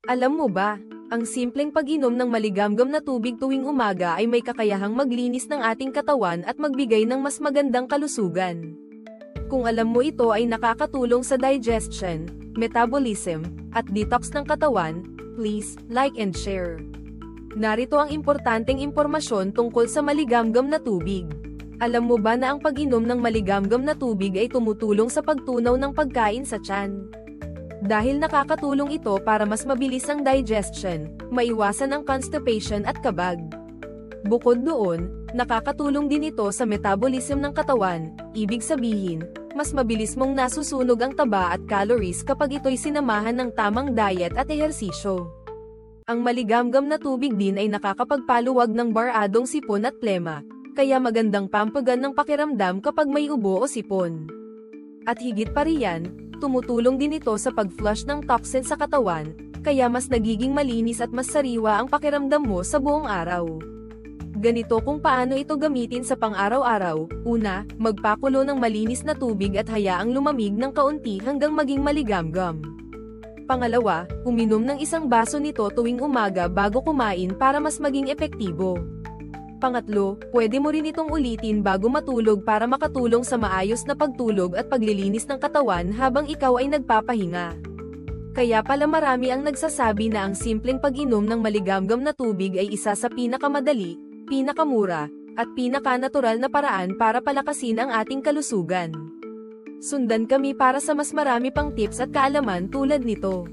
Alam mo ba, ang simpleng pag-inom ng maligamgam na tubig tuwing umaga ay may kakayahang maglinis ng ating katawan at magbigay ng mas magandang kalusugan. Kung alam mo ito ay nakakatulong sa digestion, metabolism, at detox ng katawan, please, like and share. Narito ang importanteng impormasyon tungkol sa maligamgam na tubig. Alam mo ba na ang pag-inom ng maligamgam na tubig ay tumutulong sa pagtunaw ng pagkain sa tiyan? Dahil nakakatulong ito para mas mabilis ang digestion, maiwasan ang constipation at kabag. Bukod doon, nakakatulong din ito sa metabolism ng katawan, ibig sabihin, mas mabilis mong nasusunog ang taba at calories kapag ito'y sinamahan ng tamang diet at ehersisyo. Ang maligamgam na tubig din ay nakakapagpaluwag ng baradong sipon at plema, kaya magandang pampagan ng pakiramdam kapag may ubo o sipon. At higit pa riyan, tumutulong din ito sa pag-flush ng toxin sa katawan, kaya mas nagiging malinis at mas sariwa ang pakiramdam mo sa buong araw. Ganito kung paano ito gamitin sa pang-araw-araw. Una, magpakulo ng malinis na tubig at hayaang lumamig ng kaunti hanggang maging maligamgam. Pangalawa, uminom ng isang baso nito tuwing umaga bago kumain para mas maging epektibo. Pangatlo, pwede mo rin itong ulitin bago matulog para makatulong sa maayos na pagtulog at paglilinis ng katawan habang ikaw ay nagpapahinga. Kaya pala marami ang nagsasabi na ang simpleng pag-inom ng maligamgam na tubig ay isa sa pinakamadali, pinakamura, at pinakanatural na paraan para palakasin ang ating kalusugan. Sundan kami para sa mas marami pang tips at kaalaman tulad nito.